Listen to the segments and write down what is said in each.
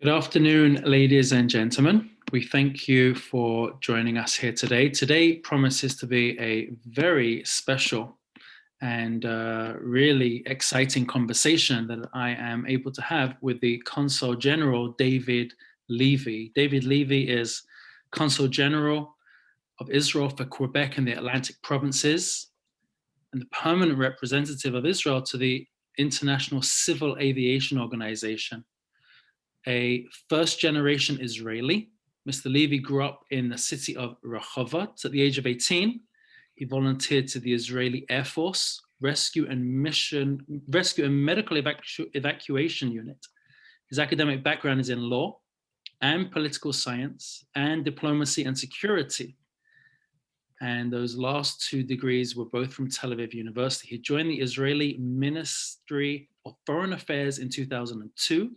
Good afternoon, ladies and gentlemen. We thank you for joining us here today. Today promises to be a very special and really exciting conversation that I am able to have with the Consul General, David Levy. David Levy is Consul General of Israel for Quebec and the Atlantic provinces, and the permanent representative of Israel to the International Civil Aviation Organization. A first-generation Israeli. Mr. Levy grew up in the city of Rehovot. At the age of 18, he volunteered to the Israeli Air Force Rescue and Medical Evacuation Unit. His academic background is in law and political science and diplomacy and security. And those last two degrees were both from Tel Aviv University. He joined the Israeli Ministry of Foreign Affairs in 2002.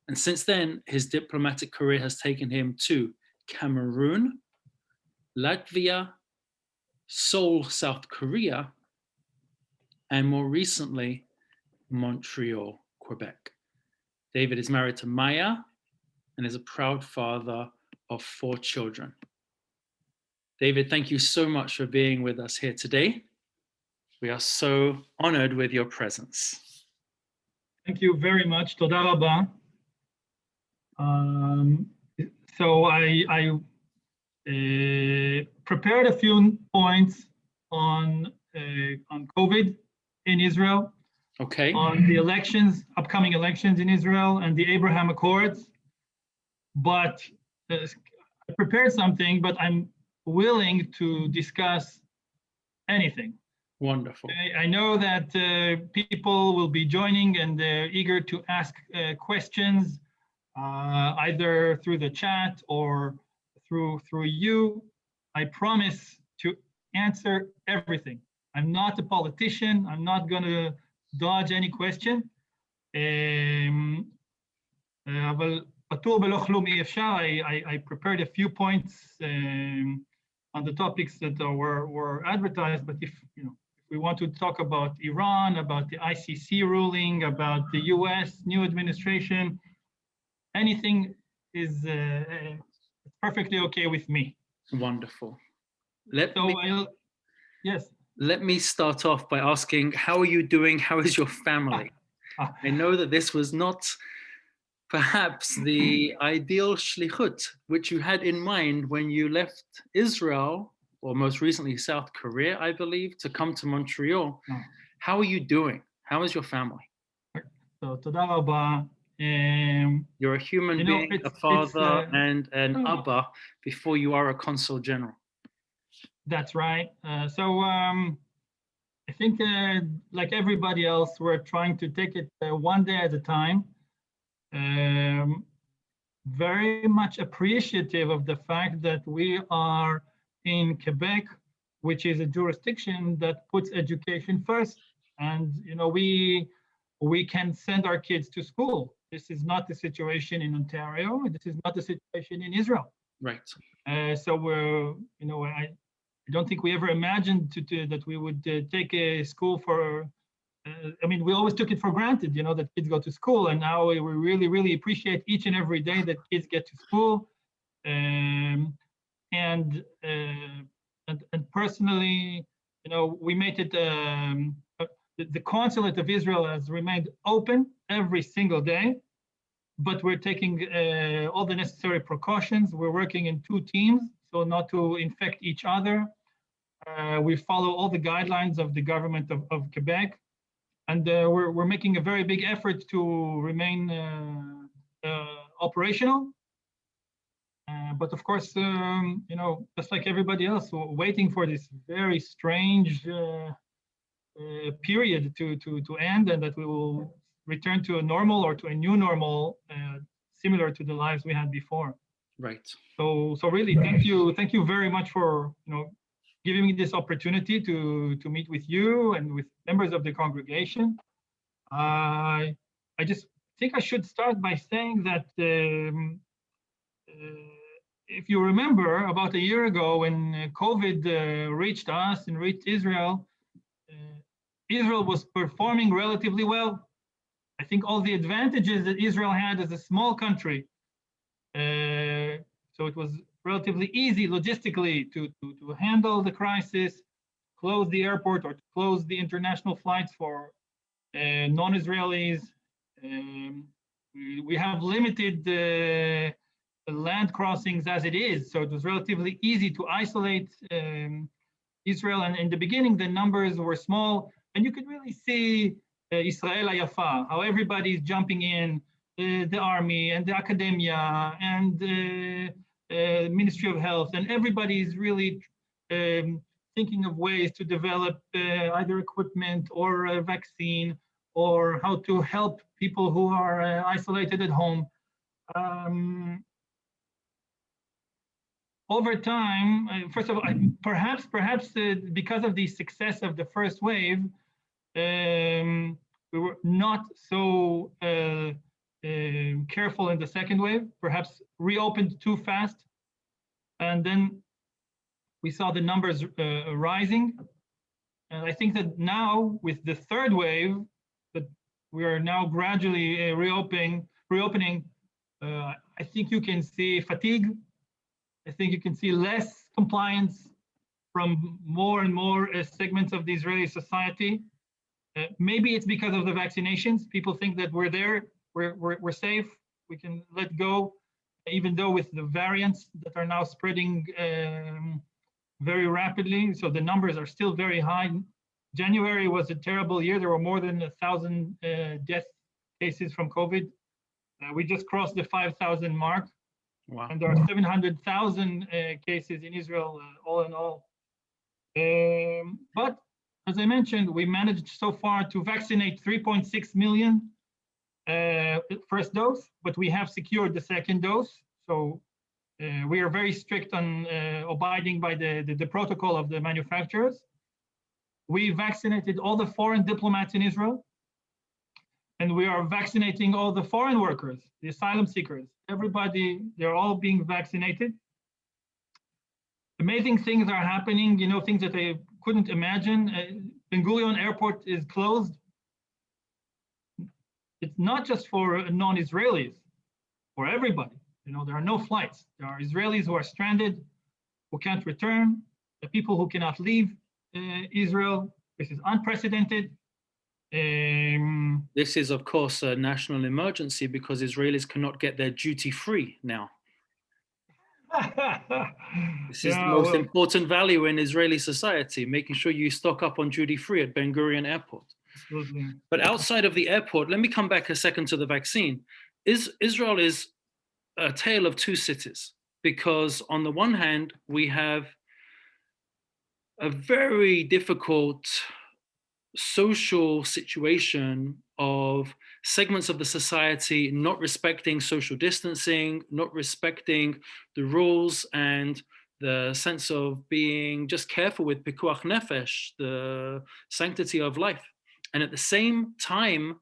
And since then, his diplomatic career has taken him to Cameroon, Latvia, Seoul, South Korea, and more recently, Montreal, Quebec. David is married to Maya and is a proud father of 4 children. David, thank you so much for being with us here today. We are so honored with your presence. Thank you very much. Toda rabba. So I prepared a few points on COVID in Israel, okay, on the elections, upcoming elections in Israel, and the Abraham Accords. But I prepared something, but I'm willing to discuss anything. Wonderful. I know that people will be joining and they're eager to ask questions. Either through the chat or through you. I promise to answer everything. I'm not a politician. I'm not going to dodge any question. I prepared a few points on the topics that were advertised, but if we want to talk about Iran, about the ICC ruling, about the US new administration, anything is perfectly okay with me. Wonderful. Yes. Let me start off by asking, how are you doing? How is your family? I know that this was not perhaps the ideal shlichut which you had in mind when you left Israel, or most recently South Korea, I believe, to come to Montreal. How are you doing? How is your family? So, toda rabba. You're a human being, a father, and an Abba before you are a Consul General. That's right. So I think like everybody else, we're trying to take it one day at a time. Very much appreciative of the fact that we are in Quebec, which is a jurisdiction that puts education first. And we can send our kids to school. This is not the situation in Ontario. This is not the situation in Israel. Right. So we're, I don't think we ever imagined that we would take a school for. We always took it for granted, that kids go to school, and now we really, really appreciate each and every day that kids get to school. And personally, we made it. The Consulate of Israel has remained open every single day, but we're taking all the necessary precautions. We're working in 2 teams, so not to infect each other. We follow all the guidelines of the government of Quebec, and we're making a very big effort to remain operational. But of course, just like everybody else, we're waiting for this very strange period to end, and that we will return to a normal or to a new normal similar to the lives we had before. Right. So really, thank you very much for giving me this opportunity to meet with you and with members of the congregation. I just think I should start by saying that if you remember, about a year ago when COVID reached us and reached Israel, Israel was performing relatively well. I think all the advantages that Israel had as a small country. So it was relatively easy logistically to handle the crisis, close the airport or to close the international flights for non-Israelis. We have limited land crossings as it is, so it was relatively easy to isolate Israel. And in the beginning, the numbers were small, and you could really see Israel Hayafa, how everybody's jumping in, the army and the academia and the Ministry of Health, and everybody's really thinking of ways to develop either equipment or a vaccine, or how to help people who are isolated at home. Over time, first of all, perhaps because of the success of the first wave, we were not so careful in the second wave, perhaps reopened too fast. And then we saw the numbers rising. And I think that now with the third wave, that we are now gradually reopening, I think you can see fatigue. I think you can see less compliance from more and more segments of the Israeli society. Maybe it's because of the vaccinations. People think that we're there, we're safe, we can let go, even though with the variants that are now spreading very rapidly. So the numbers are still very high. January was a terrible year. There were more than 1,000 death cases from COVID. We just crossed the 5,000 mark. Wow. And there are 700,000 cases in Israel, all in all. But as I mentioned, we managed so far to vaccinate 3.6 million first dose, but we have secured the second dose. So we are very strict on abiding by the protocol of the manufacturers. We vaccinated all the foreign diplomats in Israel, and we are vaccinating all the foreign workers, the asylum seekers, everybody, they're all being vaccinated. Amazing things are happening, you know, things that I couldn't imagine. Ben Gurion Airport is closed. It's not just for non-Israelis, for everybody. You know, there are no flights. There are Israelis who are stranded, who can't return, the people who cannot leave Israel. This is unprecedented. This is, of course, a national emergency because Israelis cannot get their duty-free now. This is the most important value in Israeli society, making sure you stock up on duty-free at Ben Gurion Airport. Absolutely. But outside of the airport, let me come back a second to the vaccine. Israel is a tale of two cities, because on the one hand, we have a very difficult social situation of segments of the society not respecting social distancing, not respecting the rules and the sense of being just careful with pikuach nefesh, the sanctity of life. And at the same time,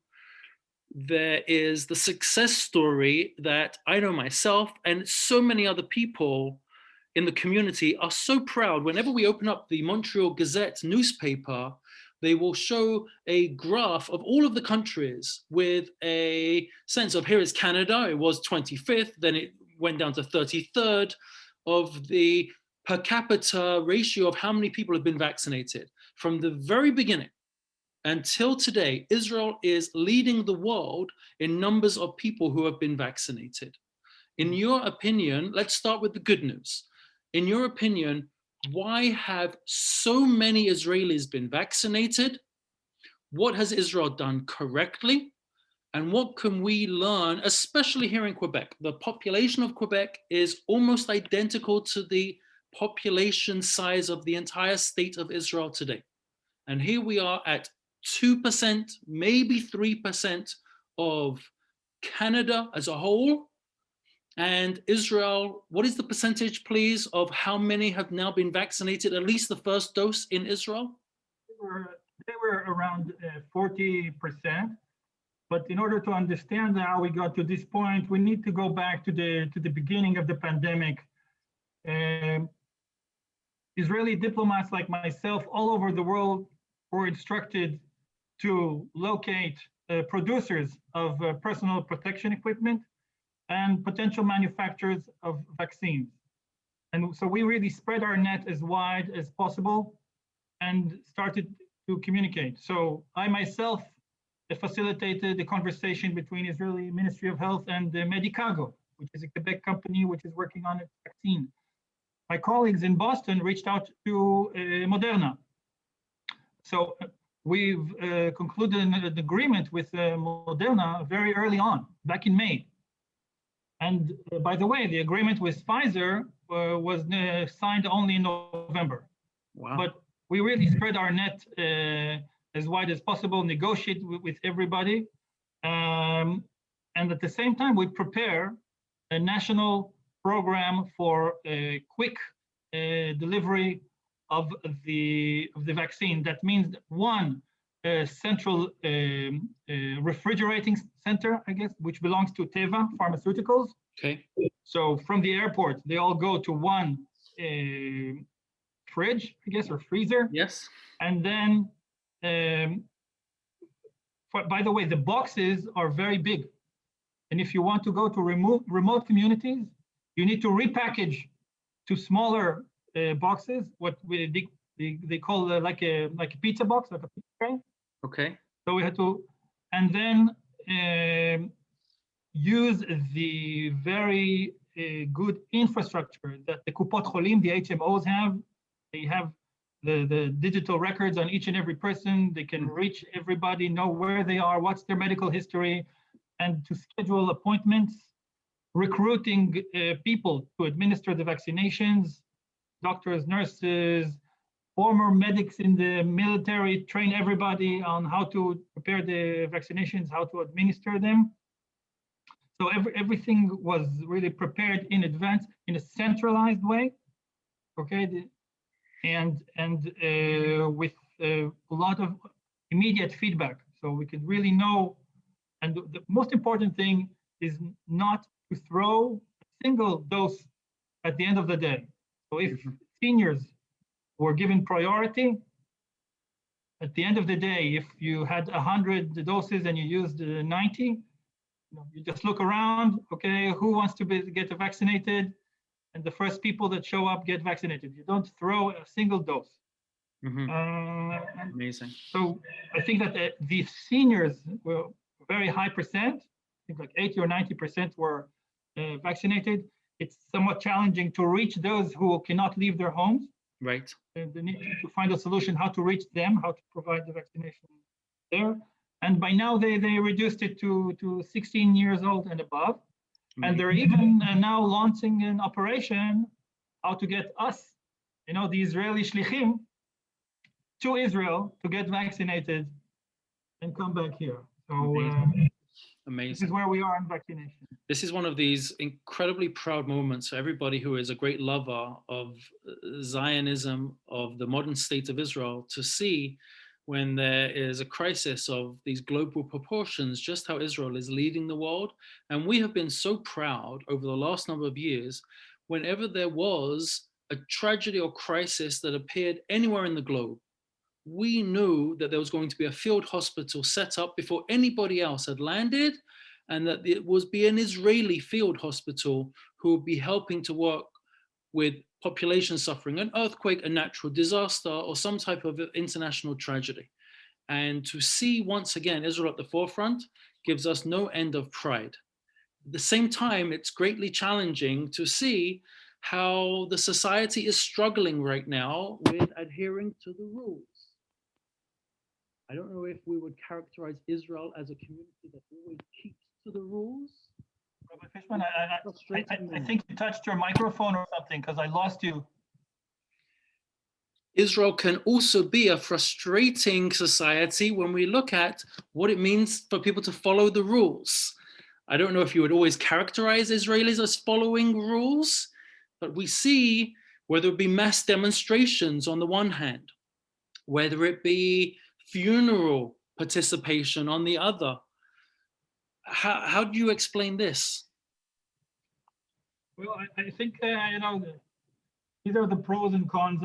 there is the success story that I know myself and so many other people in the community are so proud. Whenever we open up the Montreal Gazette newspaper, they will show a graph of all of the countries with a sense of, here is Canada, it was 25th, then it went down to 33rd of the per capita ratio of how many people have been vaccinated. From the very beginning until today, Israel is leading the world in numbers of people who have been vaccinated. In your opinion, let's start with the good news. In your opinion, why have so many Israelis been vaccinated? What has Israel done correctly? And what can we learn, especially here in Quebec? The population of Quebec is almost identical to the population size of the entire state of Israel today. And here we are at 2%, maybe 3% of Canada as a whole. And Israel, what is the percentage, please, of how many have now been vaccinated, at least the first dose in Israel? They were around 40%. But in order to understand how we got to this point, we need to go back to the beginning of the pandemic. Israeli diplomats like myself all over the world were instructed to locate producers of personal protection equipment and potential manufacturers of vaccines. And so we really spread our net as wide as possible and started to communicate. So I myself facilitated the conversation between Israeli Ministry of Health and Medicago, which is a Quebec company which is working on a vaccine. My colleagues in Boston reached out to Moderna. So we've concluded an agreement with Moderna very early on, back in May. And by the way, the agreement with Pfizer was signed only in November. Wow. But we really spread our net as wide as possible, negotiate with everybody. And at the same time, we prepare a national program for a quick delivery of the vaccine. That means one central refrigerating center, I guess, which belongs to Teva Pharmaceuticals. Okay. So from the airport, they all go to one fridge, I guess, or freezer. Yes. And then, by the way, the boxes are very big. And if you want to go to remote communities, you need to repackage to smaller boxes, what they call like a pizza box, like a pizza tray. Okay. So we had to, and then use the very good infrastructure that the Kupot Cholim, the HMOs have. They have the digital records on each and every person. They can reach everybody, know where they are, what's their medical history, and to schedule appointments, recruiting people to administer the vaccinations, doctors, nurses, former medics in the military, train everybody on how to prepare the vaccinations, how to administer them. So everything was really prepared in advance in a centralized way, okay? And with a lot of immediate feedback. So we could really know, and the most important thing is not to throw a single dose at the end of the day. So if seniors were given priority, at the end of the day, if you had 100 doses and you used 90, you just look around, okay, who wants to get vaccinated? And the first people that show up get vaccinated. You don't throw a single dose. Amazing. So I think that the seniors were very high percent. I think like 80 or 90% were vaccinated. It's somewhat challenging to reach those who cannot leave their homes. Right. They need to find a solution how to reach them, how to provide the vaccination there. And by now they reduced it to 16 years old and above. And they're even now launching an operation how to get us, the Israeli shlichim, to Israel to get vaccinated and come back here. So Amazing. This is where we are in vaccination. This is one of these incredibly proud moments for everybody who is a great lover of Zionism, of the modern state of Israel, to see when there is a crisis of these global proportions, just how Israel is leading the world. And we have been so proud over the last number of years, whenever there was a tragedy or crisis that appeared anywhere in the globe, we knew that there was going to be a field hospital set up before anybody else had landed, and that it would be an Israeli field hospital who would be helping to work with population suffering, an earthquake, a natural disaster, or some type of international tragedy. And to see once again Israel at the forefront gives us no end of pride. At the same time, it's greatly challenging to see how the society is struggling right now with adhering to the rules. I don't know if we would characterize Israel as a community that always keeps to the rules. Robert Fishman, I think you touched your microphone or something because I lost you. Israel can also be a frustrating society when we look at what it means for people to follow the rules. I don't know if you would always characterize Israelis as following rules, but we see whether it be mass demonstrations on the one hand, whether it be funeral participation on the other. How do you explain this? Well, I think, these are the pros and cons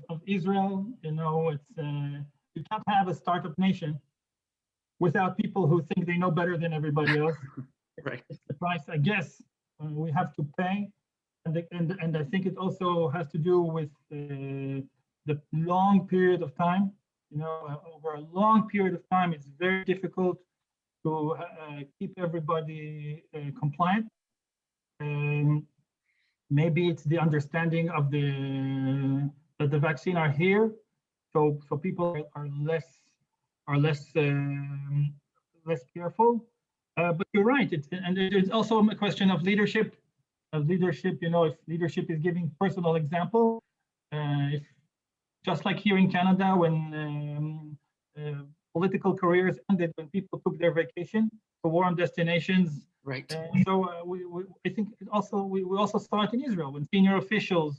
of Israel. It's you can't have a startup nation without people who think they know better than everybody else. Right. It's the price, I guess, we have to pay. And I think it also has to do with the long period of time. You know, over a long period of time, it's very difficult to keep everybody compliant. Maybe it's the understanding of that the vaccine are here, so people are less careful. But you're right. And it's also a question of leadership. You know, if leadership is giving personal example, if just like here in Canada, when political careers ended, when people took their vacation to warm destinations. Right. I think we also saw it in Israel when senior officials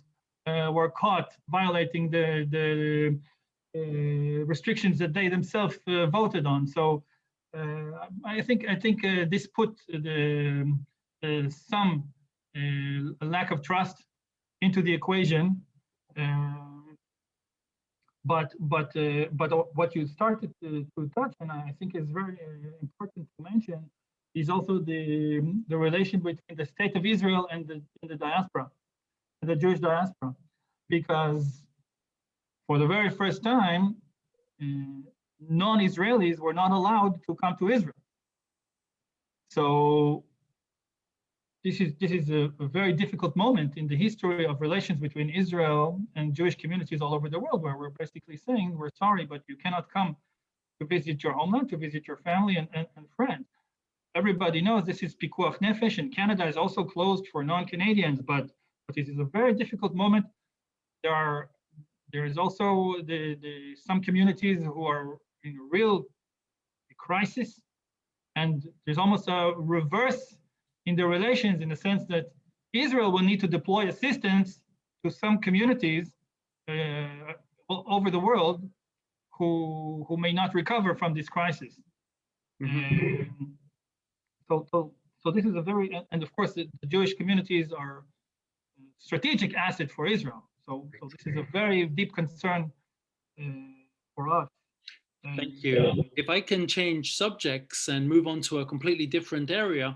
were caught violating the restrictions that they themselves voted on. So I think this put some lack of trust into the equation. But what you started to touch, and I think is very important to mention, is also the relation between the state of Israel and the diaspora, the Jewish diaspora, because for the very first time, non-Israelis were not allowed to come to Israel. So this is a very difficult moment in the history of relations between Israel and Jewish communities all over the world, where we're basically saying, we're sorry, but you cannot come to visit your homeland, to visit your family and friends. Everybody knows this is pikuach nefesh, and Canada is also closed for non-Canadians, but this is a very difficult moment. There is also some communities who are in a real crisis, and there's almost a reverse in the relations, in the sense that Israel will need to deploy assistance to some communities over the world who may not recover from this crisis. Mm-hmm. So this is a very, and of course the Jewish communities are a strategic asset for Israel. So this is a very deep concern for us. Thank you. If I can change subjects and move on to a completely different area,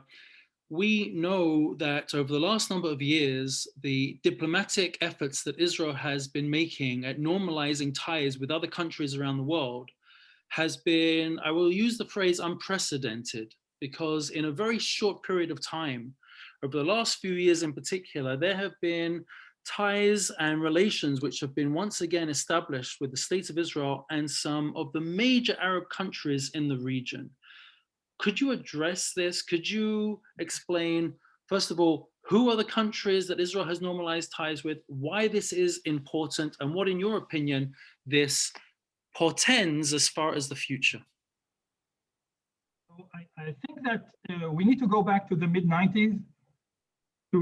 we know that over the last number of years, the diplomatic efforts that Israel has been making at normalizing ties with other countries around the world has been, I will use the phrase, unprecedented, because in a very short period of time, over the last few years in particular, there have been ties and relations which have been once again established with the State of Israel and some of the major Arab countries in the region. Could you address this? Could you explain, first of all, who are the countries that Israel has normalized ties with, why this is important, and what, in your opinion, this portends as far as the future? I think that we need to go back to the mid-90s, to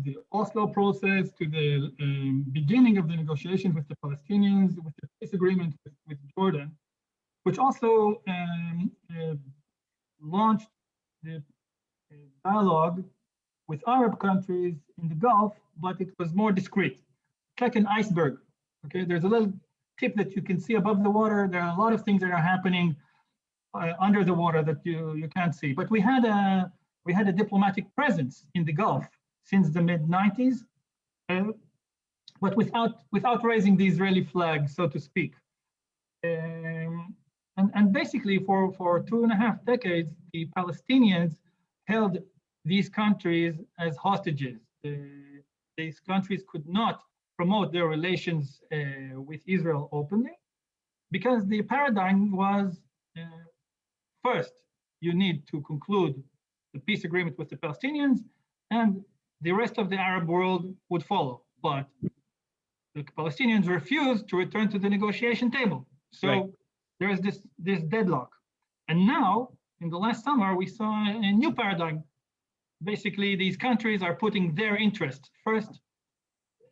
the Oslo process, to the beginning of the negotiations with the Palestinians, with the peace agreement with Jordan, which also launched the dialogue with Arab countries in the Gulf, but it was more discreet. It's like an iceberg. Okay, there's a little tip that you can see above the water. There are a lot of things that are happening under the water that you can't see. But we had a diplomatic presence in the Gulf since the mid-90s, but without raising the Israeli flag, so to speak. And basically, for 2.5 decades, the Palestinians held these countries as hostages. These countries could not promote their relations with Israel openly, because the paradigm was, first, you need to conclude the peace agreement with the Palestinians, and the rest of the Arab world would follow. But the Palestinians refused to return to the negotiation table. So right. There is this deadlock. And now, in the last summer, we saw a new paradigm. Basically, these countries are putting their interests first.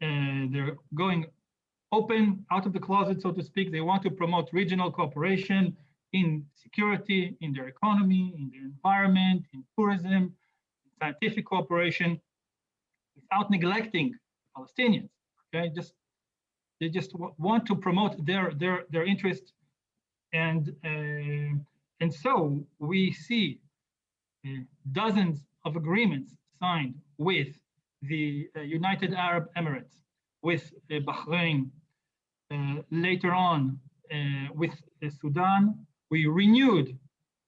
They're going open, out of the closet, so to speak. They want to promote regional cooperation in security, in their economy, in their environment, in tourism, scientific cooperation, without neglecting Palestinians. Okay, they just want to promote their interest And so we see dozens of agreements signed with the United Arab Emirates, with Bahrain, later on with Sudan. We renewed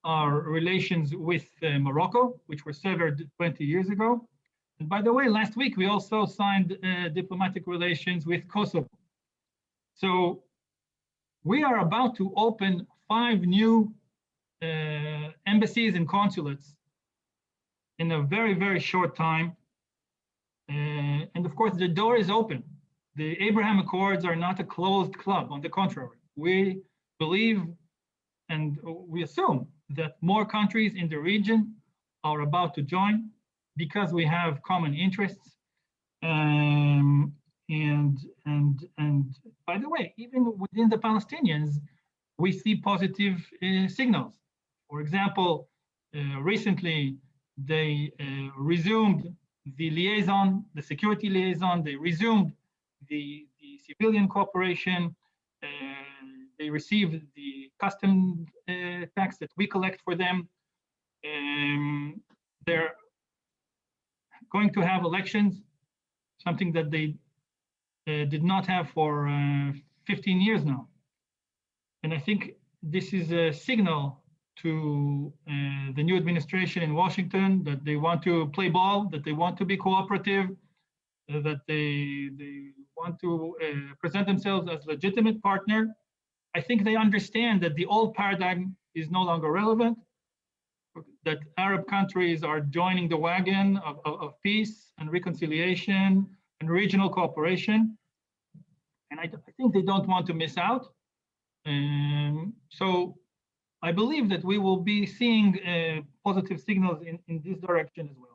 our relations with Morocco, which were severed 20 years ago. And by the way, last week we also signed diplomatic relations with Kosovo. So we are about to open 5 new embassies and consulates in a very, very short time. And of course, the door is open. The Abraham Accords are not a closed club. On the contrary, we believe and we assume that more countries in the region are about to join because we have common interests. And by the way, even within the Palestinians, we see positive signals. For example, recently they resumed the liaison, the security liaison. They resumed the civilian cooperation. They received the custom tax that we collect for them. They're going to have elections, something that they did not have for 15 years now. And I think this is a signal to the new administration in Washington that they want to play ball, that they want to be cooperative, that they want to present themselves as legitimate partner. I think they understand that the old paradigm is no longer relevant, that Arab countries are joining the wagon of peace and reconciliation and regional cooperation. And I think they don't want to miss out. So I believe that we will be seeing positive signals in this direction as well.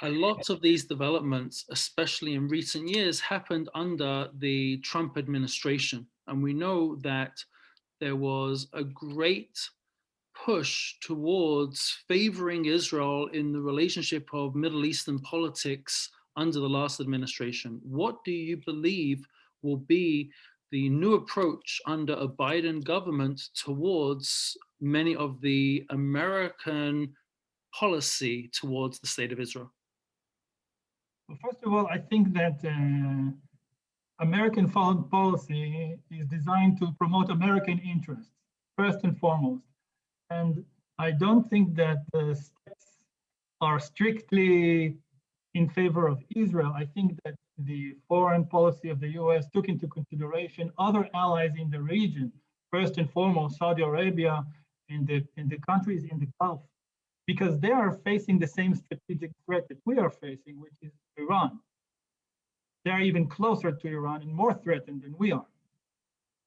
A lot of these developments, especially in recent years, happened under the Trump administration. And we know that there was a great push towards favoring Israel in the relationship of Middle Eastern politics under the last administration. What do you believe will be the new approach under a Biden government towards many of the American policy towards the state of Israel? Well, first of all, I think that American foreign policy is designed to promote American interests, first and foremost. And I don't think that the steps are strictly in favor of Israel. I think that the foreign policy of the US took into consideration other allies in the region, first and foremost Saudi Arabia and the countries in the Gulf, because they are facing the same strategic threat that we are facing, which is Iran. They are even closer to Iran and more threatened than we are.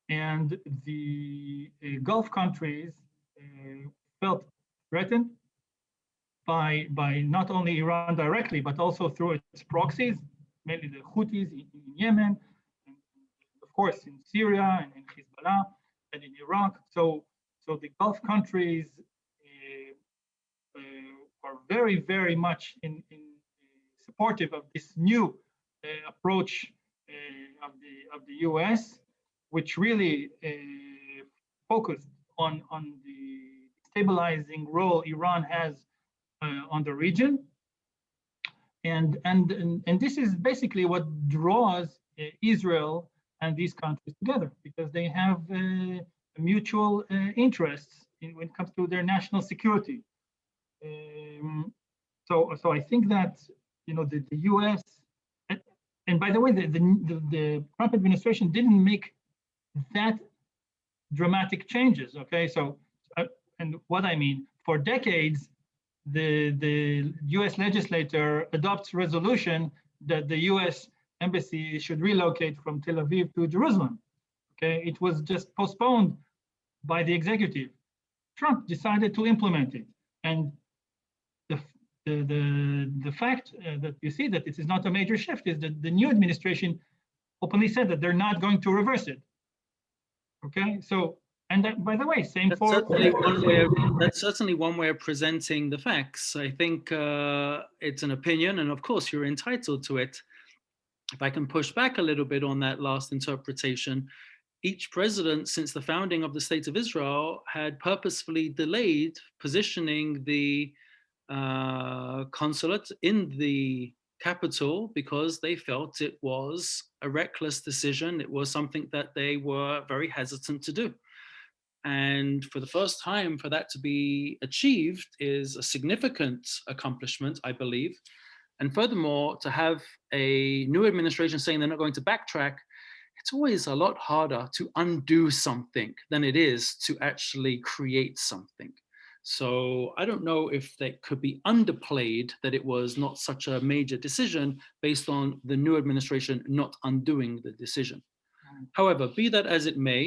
And the Gulf countries felt threatened by not only Iran directly, but also through its proxies, mainly the Houthis in Yemen, and of course in Syria and in Hezbollah and in Iraq. So the Gulf countries are very, very much in supportive of this new approach of the US, which really focused on the stabilizing role Iran has on the region. And this is basically what draws Israel and these countries together, because they have mutual interests when it comes to their national security. So I think that the U.S. and by the way, the Trump administration didn't make that dramatic changes. Okay, so and what I mean, for decades, the U.S. legislature adopts resolution that the U.S. embassy should relocate from Tel Aviv to Jerusalem. Okay, it was just postponed by the executive. Trump decided to implement it, and the fact that you see that it is not a major shift is that the new administration openly said that they're not going to reverse it. Okay, so and that, by the way, same that's for certainly one way of presenting the facts. I think it's an opinion, and of course you're entitled to it. If I can push back a little bit on that last interpretation, each president since the founding of the State of Israel had purposefully delayed positioning the consulate in the capital because they felt it was a reckless decision. It was something that they were very hesitant to do. And for the first time, for that to be achieved is a significant accomplishment, I believe. And furthermore, to have a new administration saying they're not going to backtrack, it's always a lot harder to undo something than it is to actually create something. So I don't know if that could be underplayed that it was not such a major decision based on the new administration not undoing the decision. However, be that as it may,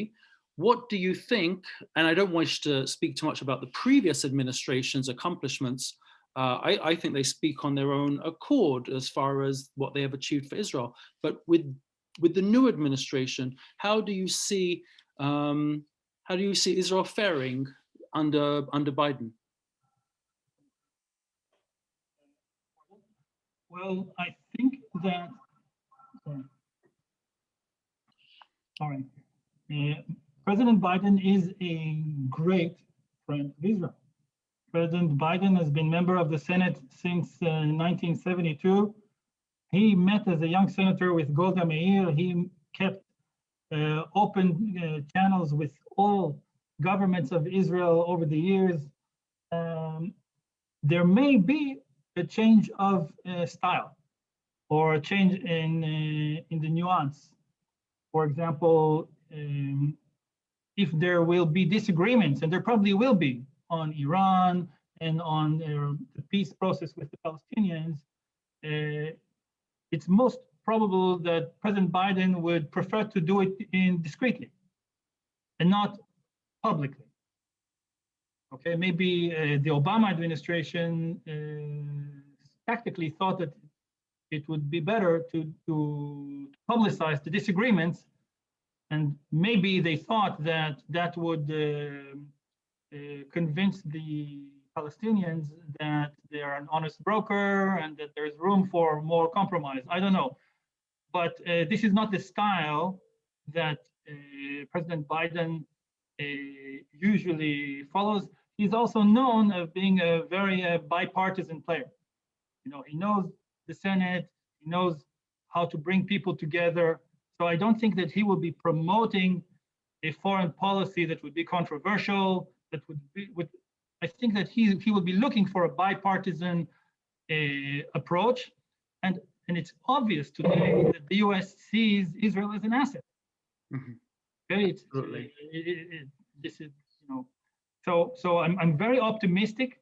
what do you think, and I don't wish to speak too much about the previous administration's accomplishments, I think they speak on their own accord as far as what they have achieved for Israel. But with the new administration, how do you see Israel faring under Biden? Well, I think that. Sorry. President Biden is a great friend of Israel. President Biden has been member of the Senate since 1972. He met as a young senator with Golda Meir. He kept open channels with all governments of Israel over the years. There may be a change of style or a change in the nuance. For example, if there will be disagreements, and there probably will be, on Iran and on the peace process with the Palestinians, it's most probable that President Biden would prefer to do it discreetly and not publicly. Okay, maybe the Obama administration tactically thought that it would be better to publicize the disagreements, and maybe they thought that that would convince the Palestinians that they are an honest broker and that there's room for more compromise. I don't know. But this is not the style that President Biden usually follows. He's also known as being a very bipartisan player. You know, he knows the Senate, he knows how to bring people together. So I don't think that he will be promoting a foreign policy that would be controversial, that I think that he will be looking for a bipartisan approach. And it's obvious today that the US sees Israel as an asset. Mm-hmm. Okay, this is, you know, so I'm very optimistic.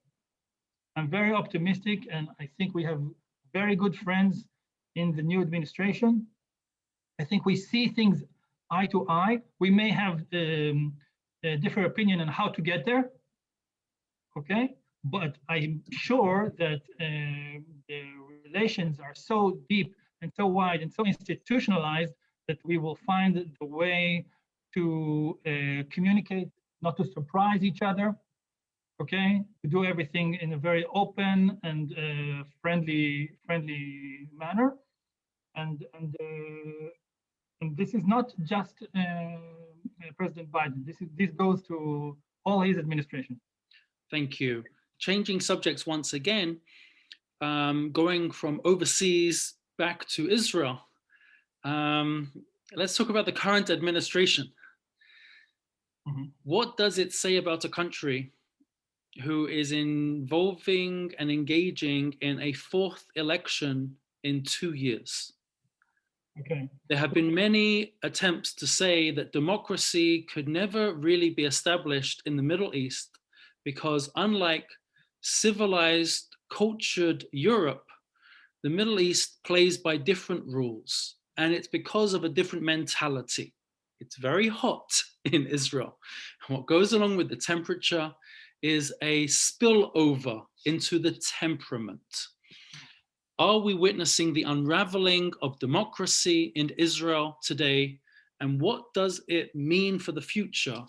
I'm very optimistic, and I think we have very good friends in the new administration. I think we see things eye to eye. We may have a different opinion on how to get there, okay? But I'm sure that the relations are so deep and so wide and so institutionalized that we will find the way to communicate, not to surprise each other, okay? To do everything in a very open and friendly manner, and this is not just President Biden. This goes to all his administration. Thank you. Changing subjects once again, going from overseas back to Israel. Let's talk about the current administration. Mm-hmm. What does it say about a country who is involving and engaging in a fourth election in 2 years? Okay. There have been many attempts to say that democracy could never really be established in the Middle East because unlike civilized, cultured Europe, the Middle East plays by different rules, and it's because of a different mentality. It's very hot in Israel. And what goes along with the temperature is a spillover into the temperament. Are we witnessing the unraveling of democracy in Israel today? And what does it mean for the future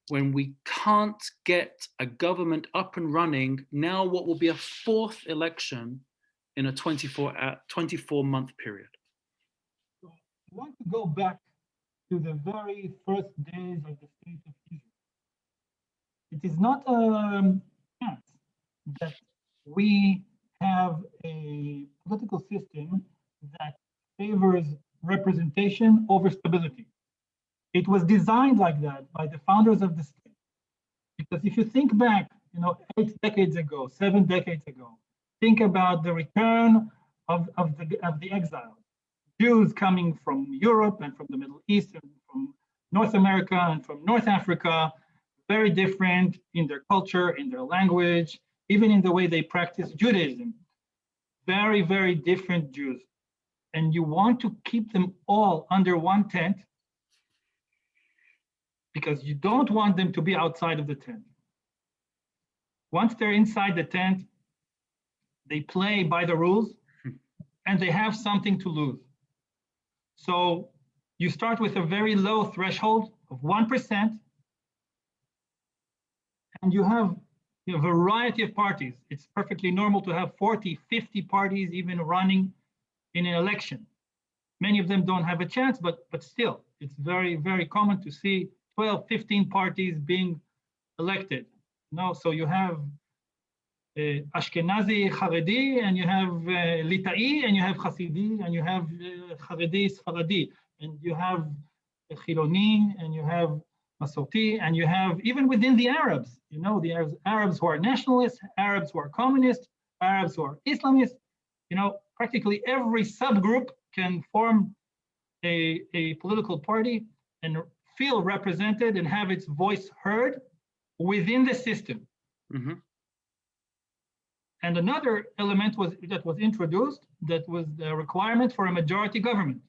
when we can't get a government up and running now what will be a fourth election in a 24-month period? I want to go back to the very first days of the state of Israel. It is not a chance that we have a political system that favors representation over stability. It was designed like that by the founders of the state. Because if you think back, 8 decades ago, 7 decades ago, think about the return of the exiles. Jews coming from Europe and from the Middle East and from North America and from North Africa, very different in their culture, in their language, even in the way they practice Judaism. Very, very different Jews. And you want to keep them all under one tent because you don't want them to be outside of the tent. Once they're inside the tent, they play by the rules and they have something to lose. So you start with a very low threshold of 1%, and you have a variety of parties. It's perfectly normal to have 40, 50 parties even running in an election. Many of them don't have a chance, but still, it's very, very common to see 12, 15 parties being elected. So you have Ashkenazi Haredi, and you have Litai, and you have Hasidi, and you have Haredi Sfaradi, and you have Chiloni, and you have Masorti, and you have even within the Arabs, the Arabs who are nationalists, Arabs who are communists, Arabs who are Islamists, practically every subgroup can form a political party and feel represented and have its voice heard within the system. Mm-hmm. And another element that was introduced, that was the requirement for a majority government.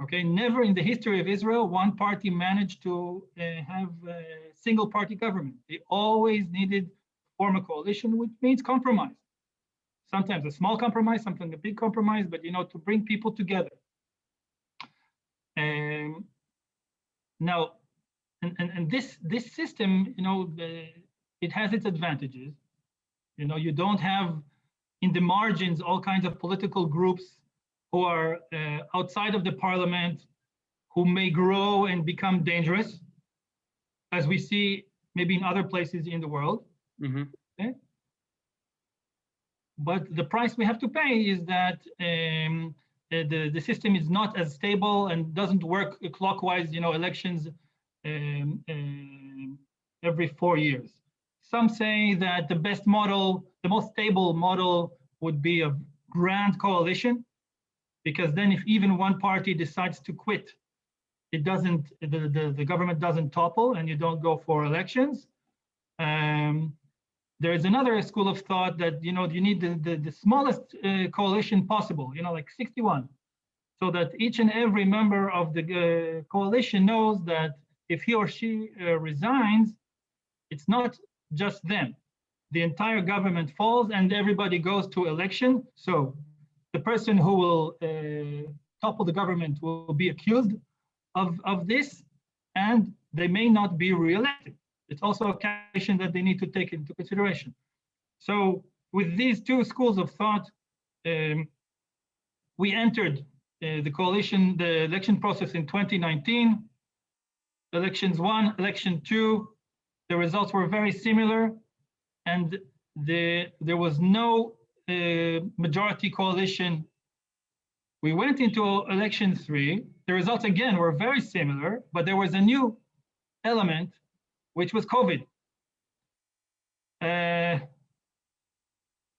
Okay, never in the history of Israel, one party managed to have a single party government. They always needed to form a coalition, which means compromise. Sometimes a small compromise, sometimes a big compromise, but to bring people together. Now, and this system, it has its advantages. You don't have in the margins all kinds of political groups who are outside of the parliament, who may grow and become dangerous, as we see maybe in other places in the world. Mm-hmm. Okay? But the price we have to pay is that the system is not as stable and doesn't work clockwise, elections every 4 years. Some say that the best model, the most stable model would be a grand coalition, because then if even one party decides to quit, it doesn't, the government doesn't topple and you don't go for elections. There is another school of thought that, you need the smallest coalition possible, like 61, so that each and every member of the coalition knows that if he or she resigns, it's not just them. The entire government falls and everybody goes to election. So the person who will topple the government will be accused of this, and they may not be re-elected. It's also a calculation that they need to take into consideration. So with these two schools of thought, we entered the election process in 2019. Elections 1, election 2, the results were very similar, and there was no majority coalition. We went into election 3. The results again were very similar, but there was a new element, which was COVID.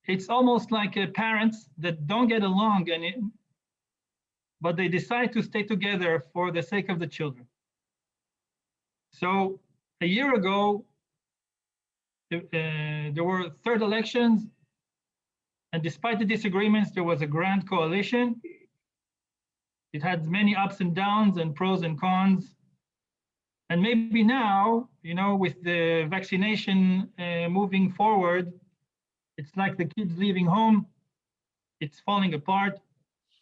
It's almost like parents that don't get along, but they decide to stay together for the sake of the children. So a year ago, there were third elections, and despite the disagreements, there was a grand coalition. It had many ups and downs and pros and cons. And maybe now, with the vaccination moving forward, it's like the kids leaving home. It's falling apart.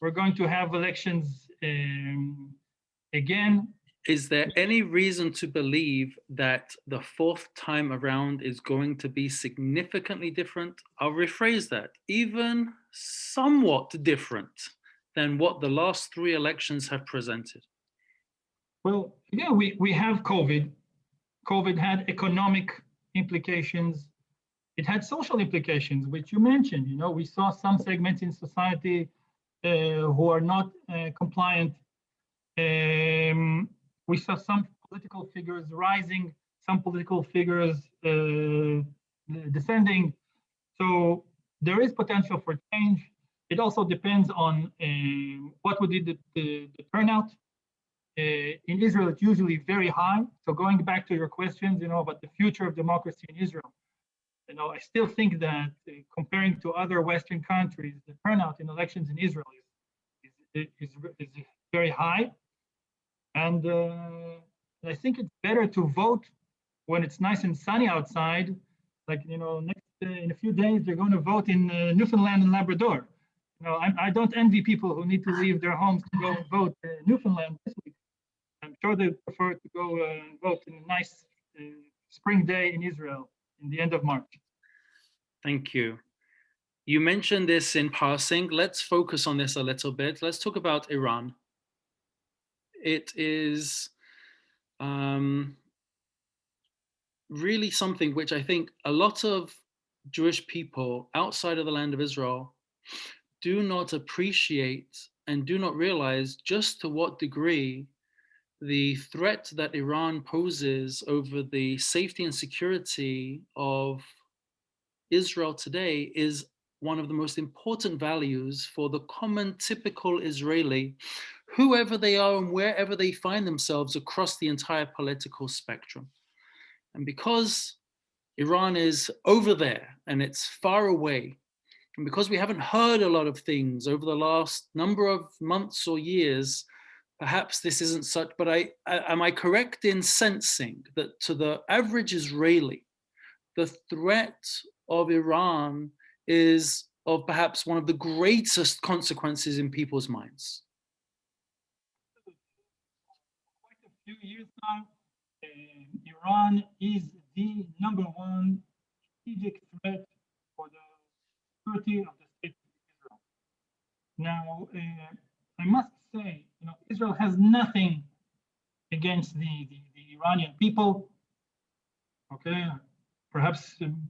We're going to have elections again. Is there any reason to believe that the fourth time around is going to be significantly different? I'll rephrase that, even somewhat different than what the last 3 elections have presented? Well, again, we have COVID. COVID had economic implications. It had social implications, which you mentioned. You know, we saw some segments in society who are not compliant. We saw some political figures rising, some political figures descending. So there is potential for change. It also depends on what would be the turnout. In Israel, it's usually very high. So going back to your questions, you know, about the future of democracy in Israel, you know, I still think that comparing to other Western countries, the turnout in elections in Israel is very high. And I think it's better to vote when it's nice and sunny outside. Like, you know, in a few days, they're going to vote in Newfoundland and Labrador. You know, I don't envy people who need to leave their homes to go and vote in Newfoundland this week. I'm sure they prefer to go and vote in a nice spring day in Israel in the end of March. Thank you. You mentioned this in passing. Let's focus on this a little bit. Let's talk about Iran. It is really something which I think a lot of Jewish people outside of the land of Israel do not appreciate and do not realize just to what degree the threat that Iran poses over the safety and security of Israel today is one of the most important values for the common typical Israeli, whoever they are and wherever they find themselves across the entire political spectrum. And because Iran is over there and it's far away, and because we haven't heard a lot of things over the last number of months or years, perhaps this isn't such, but am I correct in sensing that to the average Israeli, the threat of Iran is of perhaps one of the greatest consequences in people's minds? Quite a few years now, Iran is the #1 strategic threat for the security of the state of Israel. Now, I must say, you know, Israel has nothing against the Iranian people. Okay, perhaps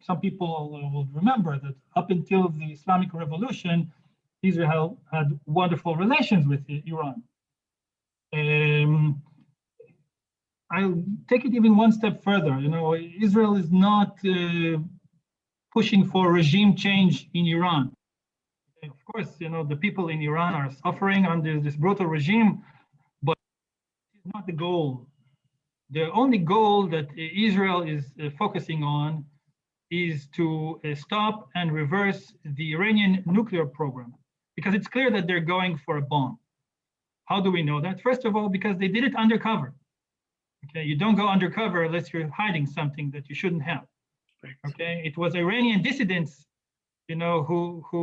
some people will remember that up until the Islamic Revolution, Israel had wonderful relations with Iran. I'll take it even one step further. You know, Israel is not pushing for regime change in Iran. Of course, you know, the people in Iran are suffering under this brutal regime, but it's not the goal. The only goal that Israel is focusing on is to stop and reverse the Iranian nuclear program, because it's clear that they're going for a bomb. How do we know that? First of all, because they did it undercover. Okay, you don't go undercover unless you're hiding something that you shouldn't have. Okay, it was Iranian dissidents, you know, who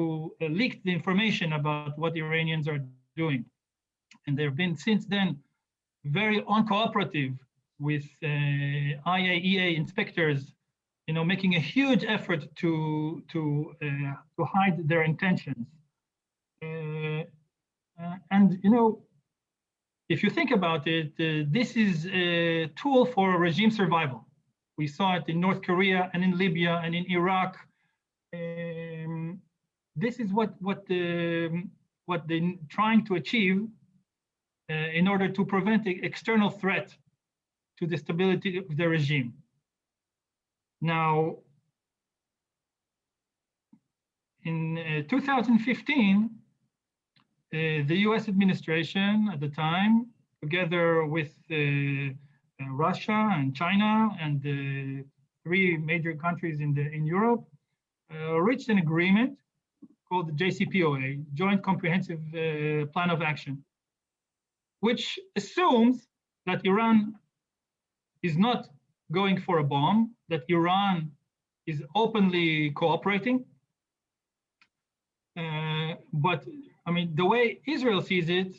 leaked the information about what the Iranians are doing, and they've been since then very uncooperative with IAEA inspectors, you know, making a huge effort to hide their intentions. And you know, if you think about it, this is a tool for regime survival. We saw it in North Korea and in Libya and in Iraq. This is what they're trying to achieve in order to prevent the external threat to the stability of the regime. Now, in 2015, the US administration at the time, together with Russia and China and the 3 major countries in Europe, reached an agreement called the JCPOA, Joint Comprehensive Plan of Action, which assumes that Iran is not going for a bomb, that Iran is openly cooperating. But I mean, the way Israel sees it,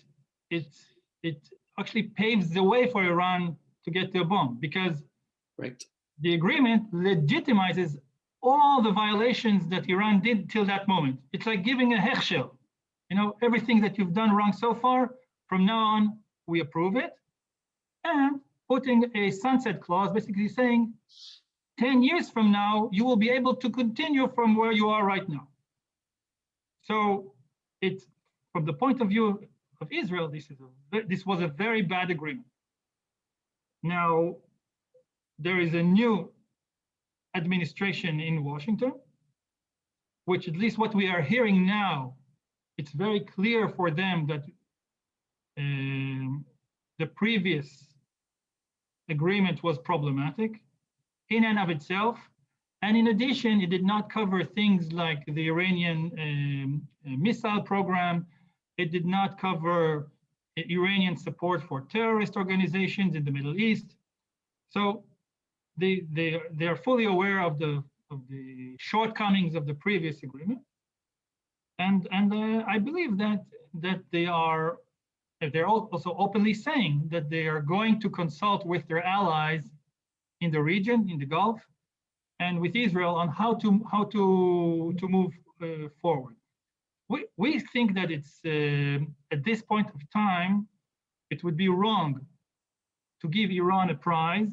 it actually paves the way for Iran to get to a bomb, because the agreement legitimizes all the violations that Iran did till that moment. It's like giving a hechshel. You know, everything that you've done wrong so far, from now on, we approve it. and putting a sunset clause, basically saying 10 years from now, you will be able to continue from where you are right now. So it's, from the point of view of Israel, this was a very bad agreement. Now, there is a new administration in Washington, which, at least what we are hearing now, it's very clear for them that the previous agreement was problematic in and of itself. And in addition, it did not cover things like the Iranian missile program. It did not cover Iranian support for terrorist organizations in the Middle East. So they are fully aware of the shortcomings of the previous agreement, and I believe that they're also openly saying that they are going to consult with their allies in the region, in the Gulf, and with Israel on how to move forward. We think that it's at this point of time, it would be wrong to give Iran a prize,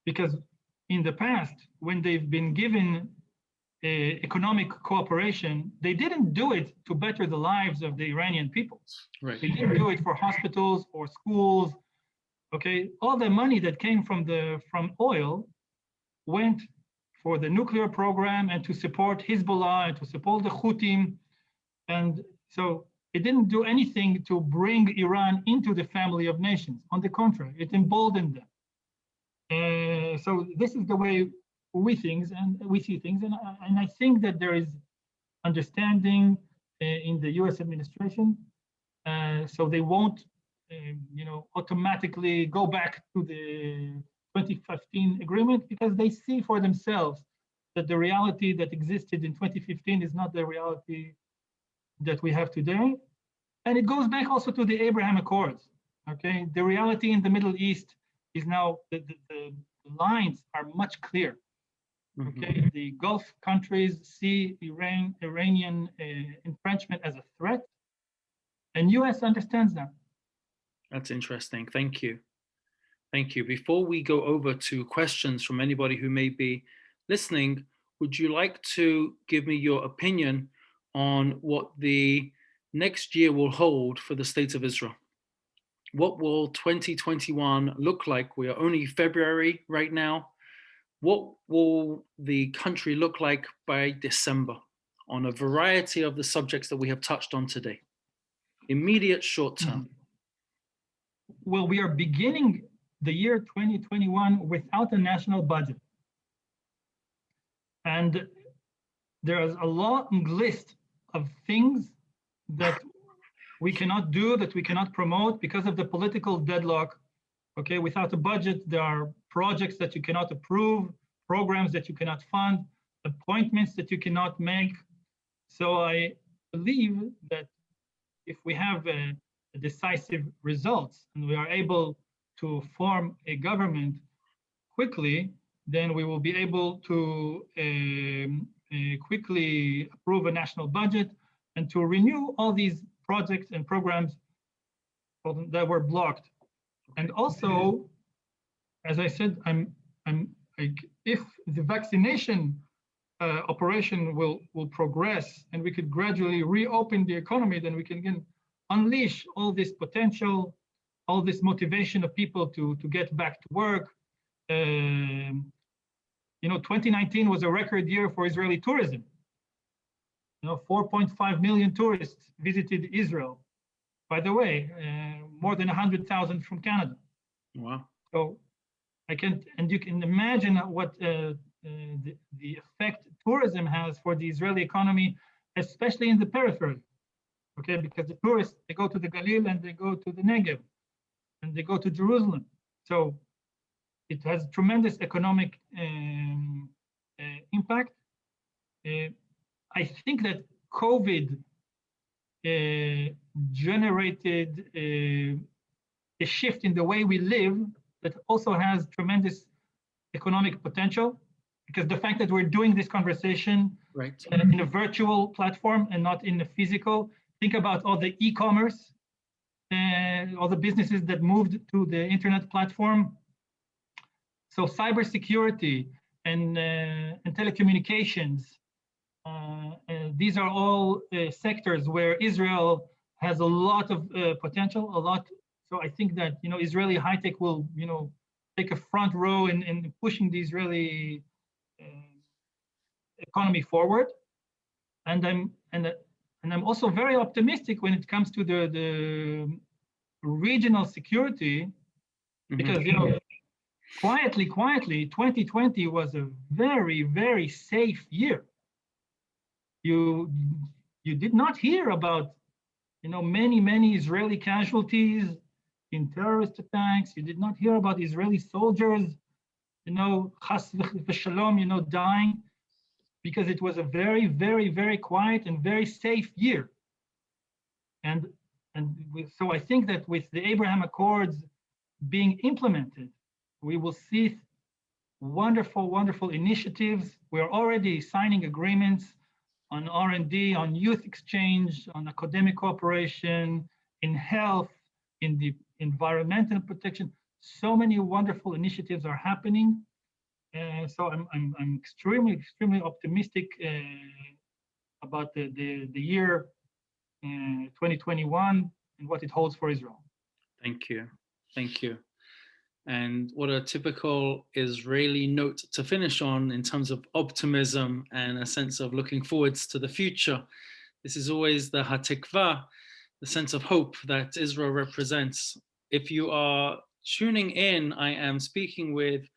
because in the past, when they've been given economic cooperation, they didn't do it to better the lives of the Iranian people. Right. They didn't do it for hospitals or schools. Okay, all the money that came from oil went for the nuclear program and to support Hezbollah and to support the Houthis. And so it didn't do anything to bring Iran into the family of nations. On the contrary, it emboldened them. So this is the way we see things, and I think that there is understanding in the U.S. administration, so they won't, automatically go back to the 2015 agreement, because they see for themselves that the reality that existed in 2015 is not the reality that we have today, and it goes back also to the Abraham Accords. Okay, the reality in the Middle East is now the lines are much clearer. Okay, the Gulf countries see Iranian entrenchment as a threat, and U.S. understands that. That's interesting. Thank you. Thank you. Before we go over to questions from anybody who may be listening, would you like to give me your opinion on what the next year will hold for the State of Israel? What will 2021 look like? We are only February right now. What will the country look like by December on a variety of the subjects that we have touched on today? Immediate, short term. Well, we are beginning the year 2021 without a national budget. And there is a long list of things that we cannot do, that we cannot promote because of the political deadlock. Okay, without a budget, there are projects that you cannot approve, programs that you cannot fund, appointments that you cannot make. So I believe that if we have a decisive results and we are able to form a government quickly, then we will be able to quickly approve a national budget and to renew all these projects and programs that were blocked. And also, as I said, if the vaccination operation will progress and we could gradually reopen the economy, then we can again unleash all this potential, all this motivation of people to get back to work. 2019 was a record year for Israeli tourism. 4.5 million tourists visited Israel. By the way, more than 100,000 from Canada. Wow. So you can imagine what the effect tourism has for the Israeli economy, especially in the periphery. Okay, because the tourists, they go to the Galil and they go to the Negev and they go to Jerusalem. So it has tremendous economic impact. I think that COVID generated a shift in the way we live that also has tremendous economic potential, because the fact that we're doing this conversation in a virtual platform and not in a physical, think about all the e-commerce all the businesses that moved to the internet platform. So cybersecurity and telecommunications, these are all sectors where Israel has a lot of potential, a lot. So I think that Israeli high tech will take a front row in pushing the Israeli economy forward, and I'm also very optimistic when it comes to the regional security, because quietly, 2020 was a very, very safe year. You did not hear about many Israeli casualties in terrorist attacks. You did not hear about Israeli soldiers, chas v'shalom, dying, because it was a very, very, very quiet and very safe year. And so I think that with the Abraham Accords being implemented, we will see wonderful, wonderful initiatives. We're already signing agreements on R&D, on youth exchange, on academic cooperation, in health, in the environmental protection. So many wonderful initiatives are happening. So I'm extremely optimistic about the year 2021 and what it holds for Israel. Thank you. And what a typical Israeli note to finish on in terms of optimism and a sense of looking forwards to the future. This is always the hatikva, the sense of hope that Israel represents. If you are tuning in, I am speaking with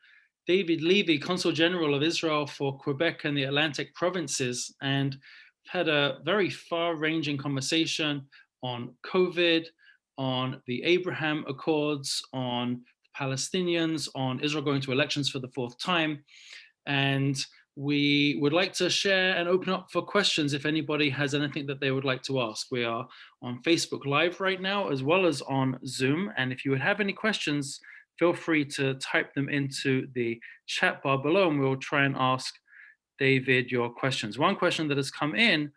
David Levy, Consul General of Israel for Quebec and the Atlantic provinces, and had a very far-ranging conversation on COVID, on the Abraham Accords, on Palestinians, on Israel going to elections for the fourth time. And we would like to share and open up for questions if anybody has anything that they would like to ask. We are on Facebook Live right now, as well as on Zoom. And if you would have any questions, feel free to type them into the chat bar below, and we'll try and ask David your questions. One question that has come in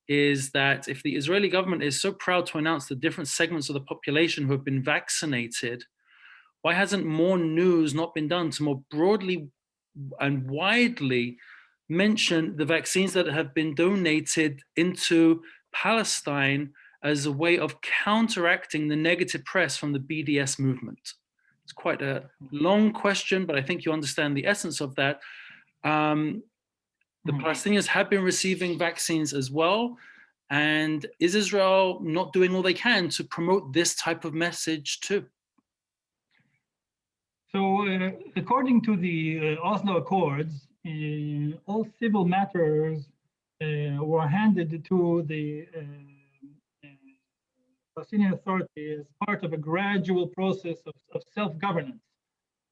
is that if the Israeli government is so proud to announce the different segments of the population who have been vaccinated, why hasn't more news not been done to more broadly and widely mention the vaccines that have been donated into Palestine as a way of counteracting the negative press from the BDS movement? It's quite a long question, but I think you understand the essence of that. The Palestinians have been receiving vaccines as well. And is Israel not doing all they can to promote this type of message too? So according to the Oslo Accords, all civil matters were handed to the Palestinian Authority as part of a gradual process of self-governance.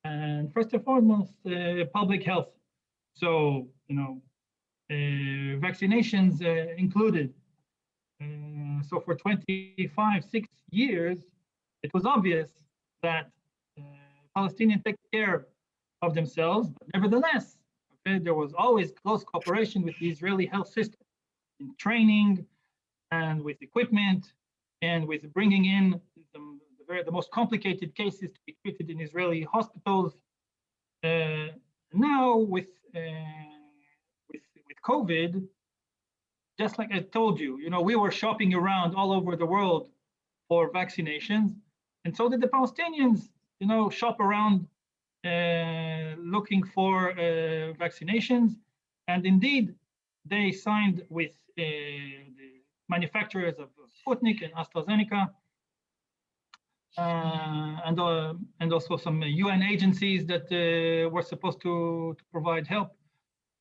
And first and foremost, public health. So, vaccinations included. So for 6 years, it was obvious that Palestinians take care of themselves, but nevertheless, there was always close cooperation with the Israeli health system in training and with equipment and with bringing in the most complicated cases to be treated in Israeli hospitals. Now with COVID, just like I told you, we were shopping around all over the world for vaccinations, and so did the Palestinians. Shop around looking for vaccinations. And indeed, they signed with the manufacturers of Sputnik and AstraZeneca, and also some UN agencies that were supposed to provide help.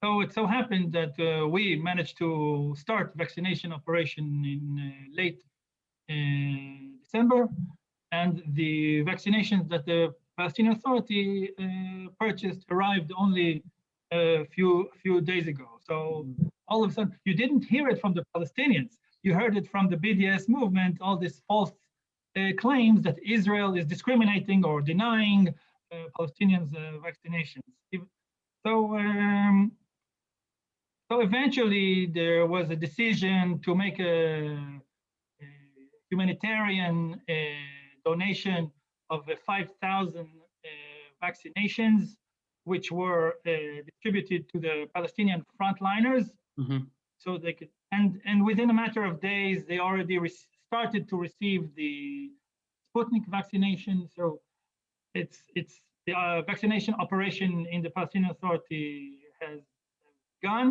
So it so happened that we managed to start vaccination operation in late December. And the vaccinations that the Palestinian Authority purchased arrived only a few days ago. So all of a sudden, you didn't hear it from the Palestinians. You heard it from the BDS movement, all these false claims that Israel is discriminating or denying Palestinians' vaccinations. So eventually, there was a decision to make a humanitarian donation of 5,000 vaccinations, which were distributed to the Palestinian frontliners. So they could, and within a matter of days, they already started to receive the Sputnik vaccination. So it's the vaccination operation in the Palestinian Authority has begun,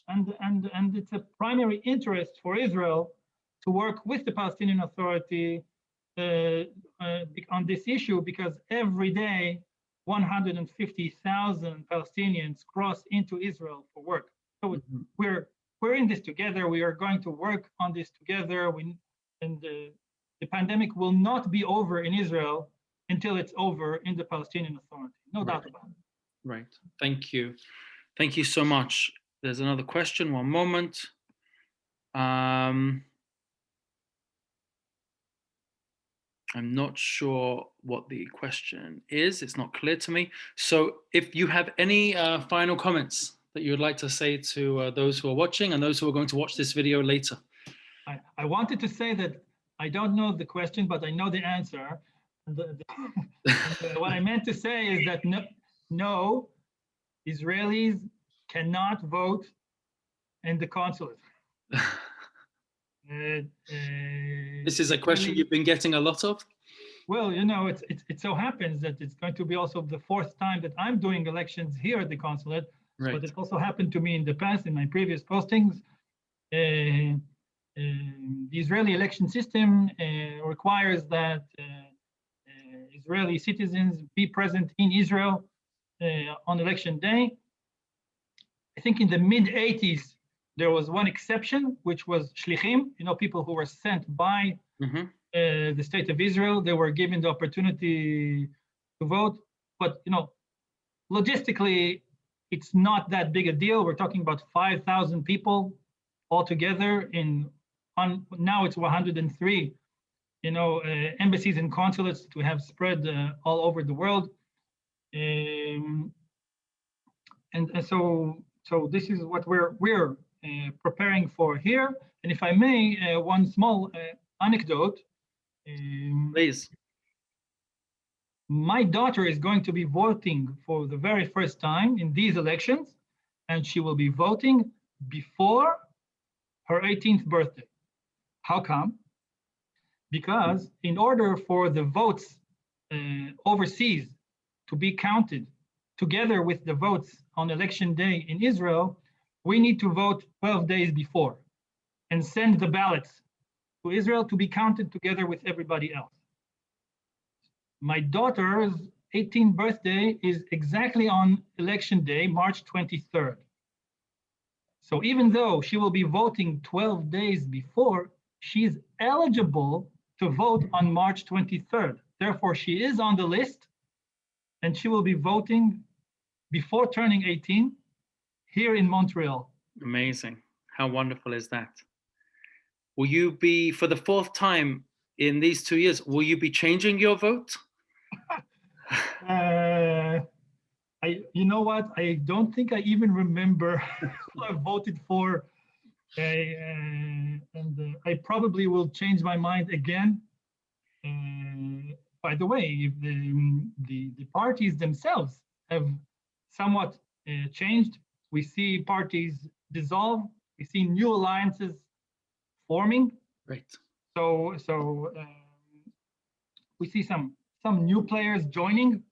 and it's a primary interest for Israel to work with the Palestinian Authority on this issue, because every day 150,000 Palestinians cross into Israel for work. So we're in this together. We are going to work on this together. And the pandemic will not be over in Israel until it's over in the Palestinian Authority. No doubt about it. Right. Thank you. Thank you so much. There's another question. One moment. I'm not sure what the question is. It's not clear to me. So if you have any final comments that you would like to say to those who are watching and those who are going to watch this video later. I wanted to say that I don't know the question, but I know the answer. What I meant to say is that no, Israelis cannot vote in the consulate. This is a question you've been getting a lot of? Well, you know, it so happens that it's going to be also the fourth time that I'm doing elections here at the consulate, but it also happened to me in the past in my previous postings. The Israeli election system requires that Israeli citizens be present in Israel on election day. I think in the mid-80s, there was one exception, which was shlichim, you know, people who were sent by the state of Israel. They were given the opportunity to vote. But, you know, logistically, it's not that big a deal. We're talking about 5,000 people altogether now it's 103, you know, embassies and consulates to have spread all over the world. And so this is what we're preparing for here. And if I may, one small anecdote. Please. My daughter is going to be voting for the very first time in these elections, and she will be voting before her 18th birthday. How come? Because in order for the votes overseas to be counted together with the votes on election day in Israel, we need to vote 12 days before and send the ballots to Israel to be counted together with everybody else. My daughter's 18th birthday is exactly on election day, March 23rd. So even though she will be voting 12 days before, she's eligible to vote on March 23rd. Therefore, she is on the list, and she will be voting before turning 18 here in Montreal. Amazing. How wonderful is that? Will you be, for the fourth time in these 2 years, will you be changing your vote? You know what? I don't think I even remember who I voted for. And I probably will change my mind again. By the way, if the parties themselves have somewhat changed, we see parties dissolve, we see new alliances forming. Right. So we see some new players joining.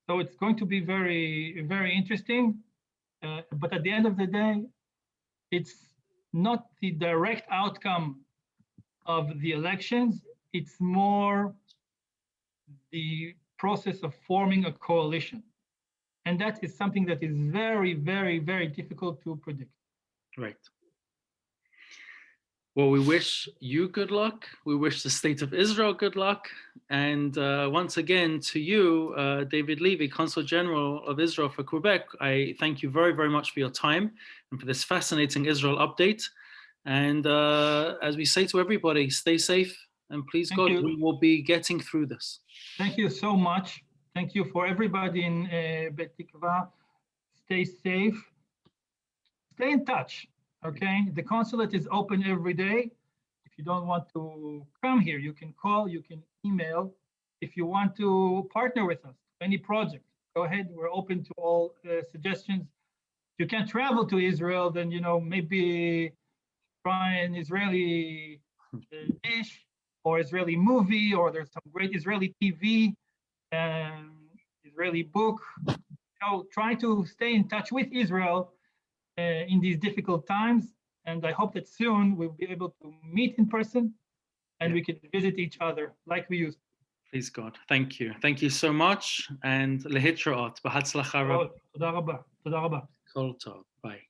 So it's going to be very, very interesting. But at the end of the day, it's not the direct outcome of the elections. It's more the process of forming a coalition. And that is something that is very, very, very difficult to predict. Right. Well, we wish you good luck. We wish the State of Israel good luck. And once again, to you, David Levy, Consul General of Israel for Quebec, I thank you very, very much for your time and for this fascinating Israel update. And as we say to everybody, stay safe and please God, we will be getting through this. Thank you so much. Thank you for everybody in Bet Tikva. Stay safe. Stay in touch. Okay, the consulate is open every day. If you don't want to come here, you can call, you can email. If you want to partner with us, any project, go ahead. We're open to all suggestions. If you can't travel to Israel, then maybe try an Israeli dish or Israeli movie, or there's some great Israeli TV, Israeli book. Try to stay in touch with Israel in these difficult times. And I hope that soon we'll be able to meet in person and we can visit each other like we used to. Please God. Thank you. Thank you so much. And lehitraot. B'hatzlacha rab. תודה רבה. תודה רבה. Kol tov. Bye.